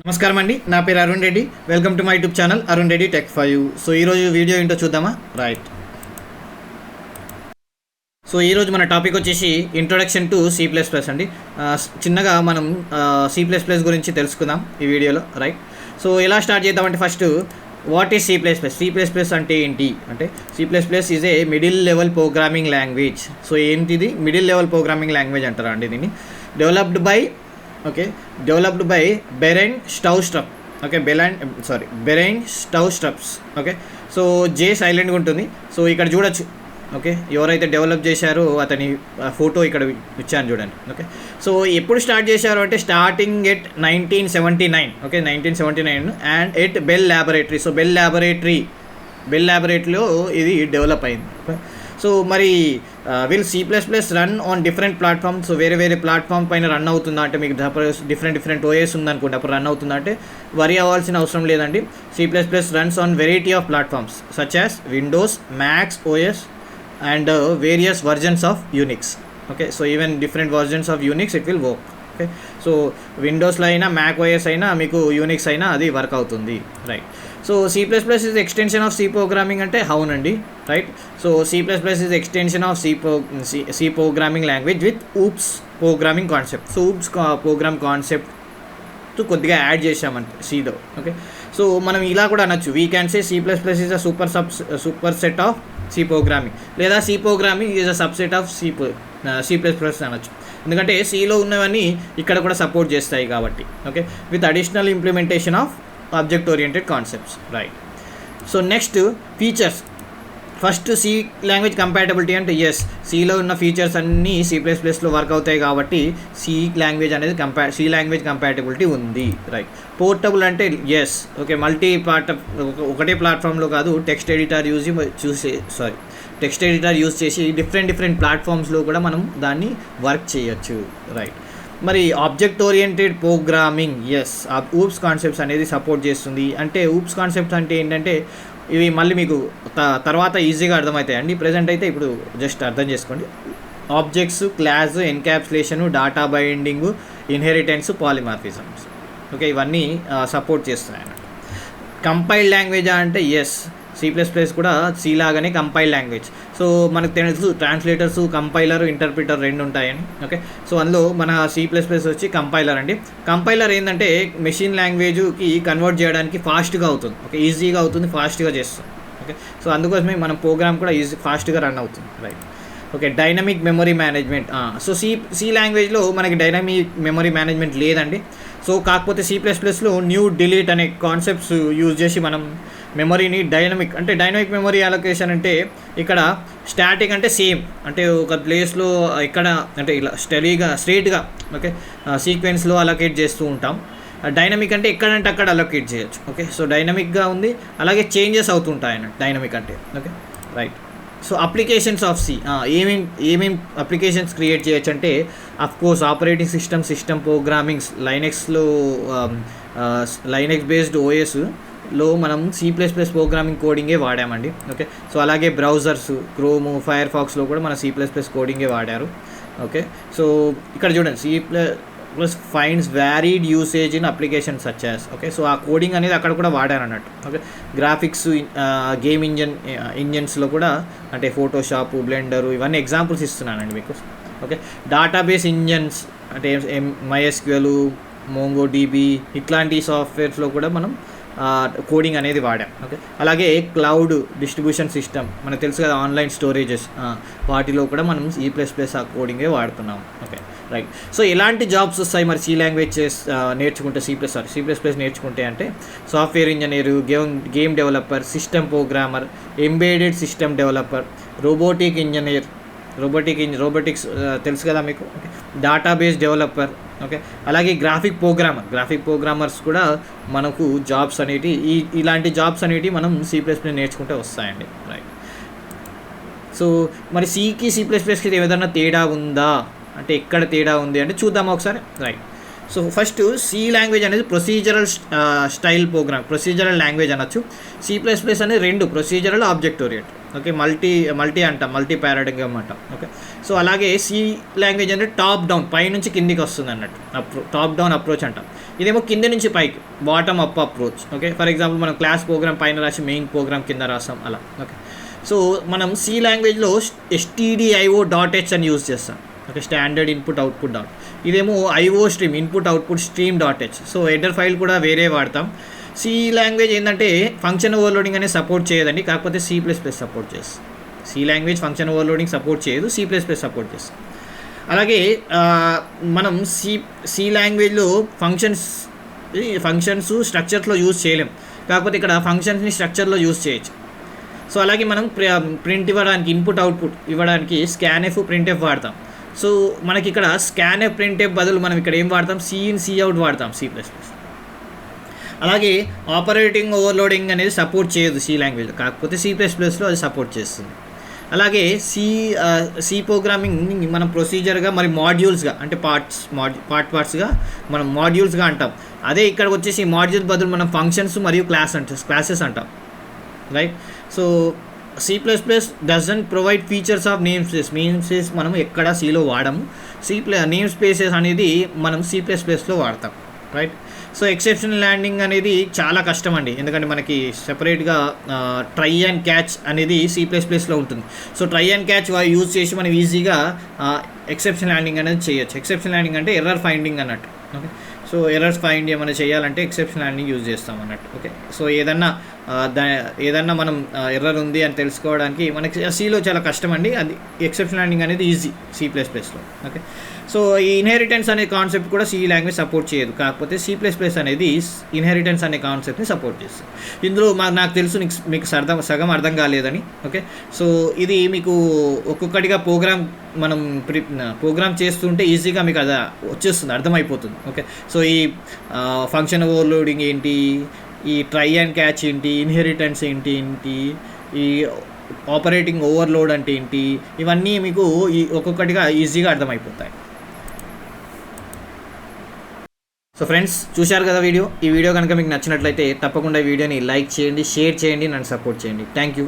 నమస్కారం అండి, నా పేరు Arun Reddy. Welcome to my YouTube channel Arun Reddy tech for you. So ఈరోజు వీడియో ఏంటో చూద్దామా? రైట్. సో ఈరోజు మన టాపిక్ వచ్చేసి ఇంట్రొడక్షన్ టు C++ అండి. చిన్నగా మనం C++ గురించి తెలుసుకుందాం ఈ వీడియోలో. రైట్. సో ఎలా స్టార్ట్ చేద్దామంటే ఫస్ట్ వాట్ ఈజ్ C++? అంటే ఏంటి అంటే C++ is a middle level programming language. So ఏంటిది? మిడిల్ లెవెల్ ప్రోగ్రామింగ్ లాంగ్వేజ్ అంటారా అండి దీన్ని. Developed by Bjarne Stroustrup. Bjarne Stroustrup's. Okay. So J సైలెంట్గా ఉంటుంది. సో ఇక్కడ చూడొచ్చు. ఓకే, ఎవరైతే డెవలప్ చేశారో అతని ఫోటో ఇక్కడ ఇచ్చాను చూడండి. ఓకే. సో ఎప్పుడు స్టార్ట్ చేశారు అంటే starting at 1979. Okay, 1979 and at Bell Laboratory. So Bell ల్యాబొరేటరీలో ఇది డెవలప్ అయింది. సో మరి will C++ run on different platform. So వేరే ప్లాట్ఫామ్ పైన రన్ అవుతుందా అంటే మీకు డిఫరెంట్ ఓఎస్ ఉందనుకోండి, అప్పుడు రన్ అవుతుందా అంటే వరి అవ్వాల్సిన అవసరం లేదండి. C++ runs on variety of platforms such as Windows, max OS and various versions of Unix. Okay, so even different versions of Unix it will work. Okay, so Windows లో అయినా మ్యాక్ ఓఎస్ అయినా మీకు Unix అయినా అది work అవుతుంది. Right. So C++ is extension of C programming అంటే అవునండి. Right. So C++ is extension of C programming language with OOPS programming concept. So OOPS program concept కొద్దిగా యాడ్ చేసామంటే Cలో. ఓకే. సో మనం ఇలా కూడా అనొచ్చు, we can say C++ is a superset of C programming, లేదా C programming is a subset of C++ అనొచ్చు. ఎందుకంటే Cలో ఉన్నవన్నీ ఇక్కడ కూడా సపోర్ట్ చేస్తాయి కాబట్టి. Okay, with additional implementation of object oriented concepts. Right. So next features. First C language compatibility అంటే yes, Cలో ఉన్న ఫీచర్స్ అన్నీ C++లో వర్క్ అవుతాయి కాబట్టి C లాంగ్వేజ్ కంపాటబిలిటీ ఉంది. రైట్. పోర్టబుల్ అంటే ఎస్. ఓకే, ఒకటే ప్లాట్ఫామ్లో కాదు, టెక్స్ట్ ఎడిటర్ యూజ్ చేసి డిఫరెంట్ ప్లాట్ఫామ్స్లో కూడా మనం దాన్ని వర్క్ చేయొచ్చు. రైట్. మరి object oriented programming, yes, OOPS concepts అనేది సపోర్ట్ చేస్తుంది. అంటే ఊప్స్ కాన్సెప్ట్స్ అంటే ఏంటంటే ఇవి మళ్ళీ మీకు తర్వాత ఈజీగా అర్థమవుతాయి అండి. ప్రజెంట్ అయితే ఇప్పుడు జస్ట్ అర్థం చేసుకోండి. Objects, class, encapsulation, data binding, inheritance, polymorphisms. Okay, ఇవన్నీ సపోర్ట్ చేస్తున్నాయి అన్నమాట. కంపైల్డ్ లాంగ్వేజ్ అంటే ఎస్, C++ కూడా C లాగానే కంపైల్డ్ లాంగ్వేజ్. సో మనకు తెలుసు ట్రాన్స్లేటర్స్, కంపైలర్, ఇంటర్ప్రిటర్ రెండు ఉంటాయని. ఓకే. సో అందులో మన C++ వచ్చి కంపైలర్ అండి. కంపైలర్ ఏంటంటే మెషిన్ లాంగ్వేజ్కి కన్వర్ట్ చేయడానికి ఫాస్ట్గా అవుతుంది. ఓకే, ఈజీగా అవుతుంది, ఫాస్ట్గా చేస్తుంది. ఓకే. సో అందుకోసమే మన ప్రోగ్రామ్ కూడా ఫాస్ట్గా రన్ అవుతుంది. Right. Okay, dynamic memory management. So C లాంగ్వేజ్లో మనకి డైనమిక్ మెమరీ మేనేజ్మెంట్ లేదండి. సో కాకపోతే C++లో న్యూ డిలీట్ అనే కాన్సెప్ట్స్ యూజ్ చేసి మనం మెమరీని డైనమిక్ మెమరీ అలొకేషన్ అంటే ఇక్కడ స్టాటిక్ అంటే సేమ్, అంటే ఒక ప్లేస్లో ఇక్కడ అంటే ఇలా స్ట్రైట్గా ఓకే సీక్వెన్స్లో అలొకేట్ చేస్తూ ఉంటాం. డైనమిక్ అంటే ఎక్కడంటే అక్కడ అలొకేట్ చేయొచ్చు. ఓకే. సో డైనమిక్గా ఉంది, అలాగే చేంజెస్ అవుతుంటాయి అన్నట్టు డైనమిక్ అంటే. Okay. Right. So applications of C, ఏమేం అప్లికేషన్స్ క్రియేట్ చేయొచ్చు అంటే of course operating system programmings, Linux based ఓఎస్లో మనం C++ ప్రోగ్రామింగ్ కోడింగే వాడామండి. ఓకే. సో అలాగే బ్రౌజర్స్, క్రోము, ఫైర్ ఫాక్స్లో కూడా మన C++ కోడింగే వాడారు. ఓకే. సో ఇక్కడ చూడండి, C++ finds varied usage in application such as. Okay. So ఆ కోడింగ్ అనేది అక్కడ కూడా వాడారు అన్నట్టు. ఓకే. గ్రాఫిక్స్, గేమ్ ఇంజన్స్లో కూడా అంటే ఫోటోషాప్, బ్లెండరు, ఇవన్నీ ఎగ్జాంపుల్స్ ఇస్తున్నానండి మీకు. ఓకే. డేటాబేస్ ఇంజన్స్ అంటే MySQL, MongoDB ఇట్లాంటి సాఫ్ట్వేర్స్లో కూడా మనం కోడింగ్ అనేది వాడాం. ఓకే. అలాగే క్లౌడ్ డిస్ట్రిబ్యూషన్ సిస్టమ్ మనకు తెలుసు కదా, ఆన్లైన్ స్టోరేజెస్, వాటిలో కూడా మనం C++ ఆ కోడింగే వాడుతున్నాం. ఓకే. రైట్. సో ఎలాంటి జాబ్స్ వస్తాయి మరి C లాంగ్వేజ్ నేర్చుకుంటే, C++ నేర్చుకుంటే అంటే software engineer, game developer, system programmer, embedded system developer, robotic engineer, robotics తెలుసు కదా మీకు. ఓకే. Database developer. ఓకే. అలాగే గ్రాఫిక్ ప్రోగ్రామర్స్ కూడా మనకు జాబ్స్ అనేవి ఇలాంటి జాబ్స్ అనేవి మనం C++ నేర్చుకుంటే వస్తాయండి. రైట్. సో మరి C++కి ఏదైనా తేడా ఉందా అంటే ఎక్కడ తేడా ఉంది అంటే చూద్దామా ఒకసారి. Right. So first C language అనేది procedural style program, procedural language అనొచ్చు. C++ అనేది 2 procedural, object orient. Okay, multi అంటాం, మల్టీ పారాడిగమ్ అంటాం. ఓకే, సో అలాగే సి లాంగ్వేజ్ అనేది టాప్ డౌన్, పై నుంచి కిందికి వస్తుంది అన్నట్టు, టాప్ డౌన్ అప్రోచ్ అంటాం. ఇదేమో కింద నుంచి పైకి, bottom up approach. Okay, for example మనం క్లాస్ ప్రోగ్రామ్ పైన రాసి మెయిన్ ప్రోగ్రామ్ కింద రాస్తాం అలా. ఓకే, సో మనం సి లాంగ్వేజ్లో stdio.h అని యూజ్ చేస్తాం. Okay, standard input output dot. ఇదేమో IO stream, input output stream. So header file కూడా వేరే వాడతాం. సి లాంగ్వేజ్ ఏంటంటే ఫంక్షన్ ఓవర్లోడింగ్ అనేది సపోర్ట్ చేయదండి, కాకపోతే C++ సపోర్ట్ చేస్తుంది. C language function overloading support చేయదు, C++ సపోర్ట్ చేస్తుంది. అలాగే మనం సి లాంగ్వేజ్లో ఫంక్షన్స్ స్ట్రక్చర్స్లో యూజ్ చేయలేం, కాకపోతే ఇక్కడ ఫంక్షన్స్ని స్ట్రక్చర్లో యూజ్ చేయొచ్చు. సో అలాగే మనం ప్రింట్ ఇవ్వడానికి, ఇన్పుట్ అవుట్పుట్ ఇవ్వడానికి స్కాన్ఎఫ్, ప్రింట్ఎఫ్ వాడతాం. సో మనకి ఇక్కడ స్కాన్ఎఫ్, ప్రింట్ఎఫ్ బదులు మనం ఇక్కడ ఏం వాడతాం, సిఇన్, సిఅవుట్ వాడతాం C++. అలాగే ఆపరేటింగ్ ఓవర్లోడింగ్ అనేది సపోర్ట్ చేయదు సి లాంగ్వేజ్లో, కాకపోతే C++లో అది సపోర్ట్ చేస్తుంది. అలాగే సి ప్రోగ్రామింగ్ మనం ప్రొసీజర్గా మరి మాడ్యూల్స్గా, అంటే పార్ట్స్గా మనం మాడ్యూల్స్గా అంటాం. అదే ఇక్కడ వచ్చేసి మాడ్యూల్ బదులు మనం ఫంక్షన్స్ మరియు క్లాసెస్ అంటాం. Right, so C++ doesn't provide features of name space మనం ఎక్కడ సిలో వాడము. నేమ్ స్పేసెస్ అనేది మనం C++లో వాడతాం. రైట్, సో ఎక్సెప్షనల్ ల్యాండింగ్ అనేది చాలా కష్టం అండి, ఎందుకంటే మనకి సెపరేట్గా ట్రై అండ్ క్యాచ్ అనేది C++లో ఉంటుంది. So try and catch use చేసి మనం ఈజీగా ఎక్సెప్షన్ ల్యాండింగ్ అనేది చేయొచ్చు. ఎక్సెప్షన్ ల్యాండింగ్ అంటే ఎర్రర్ ఫైండింగ్ అన్నట్టు. ఓకే, సో ఎర్రర్స్ ఫైండ్ ఏమైనా చేయాలంటే ఎక్సెప్షన్ ల్యాండింగ్ యూజ్ చేస్తాం అన్నట్టు. ఓకే, సో ఏదన్నా మనం ఎర్రర్ ఉంది అని తెలుసుకోవడానికి మనకి సిలో చాలా కష్టం అండి, అది ఎక్సెప్షన్ ల్యాండింగ్ అనేది ఈజీ C++లో. ఓకే, సో ఈ ఇన్హెరిటెన్స్ అనే కాన్సెప్ట్ కూడా సి లాంగ్వేజ్ సపోర్ట్ చేయదు, కాకపోతే C++ అనేది ఇన్హెరిటెన్స్ అనే కాన్సెప్ట్ని సపోర్ట్ చేస్తుంది. ఇందులో నాకు తెలుసు మీకు సగం అర్థం కాలేదని. ఓకే, సో ఇది మీకు ఒక్కొక్కటిగా మనం ప్రోగ్రామ్ చేస్తుంటే ఈజీగా మీకు అది వచ్చేస్తుంది, అర్థమైపోతుంది. ఓకే, సో ఈ ఫంక్షన్ ఓవర్లోడింగ్ ఏంటి, ఈ ట్రై అండ్ క్యాచ్ ఏంటి, ఇన్హెరిటెన్స్ ఏంటి, ఈ ఆపరేటింగ్ ఓవర్లోడ్ అంటే ఏంటి, ఇవన్నీ మీకు ఒక్కొక్కటిగా ఈజీగా అర్థమైపోతాయి. సో ఫ్రెండ్స్, చూశారు కదా వీడియో. ఈ వీడియో కనుక మీకు నచ్చినట్లయితే తప్పకుండా ఈ వీడియోని లైక్ చేయండి, షేర్ చేయండి, నన్ను సపోర్ట్ చేయండి. Thank you.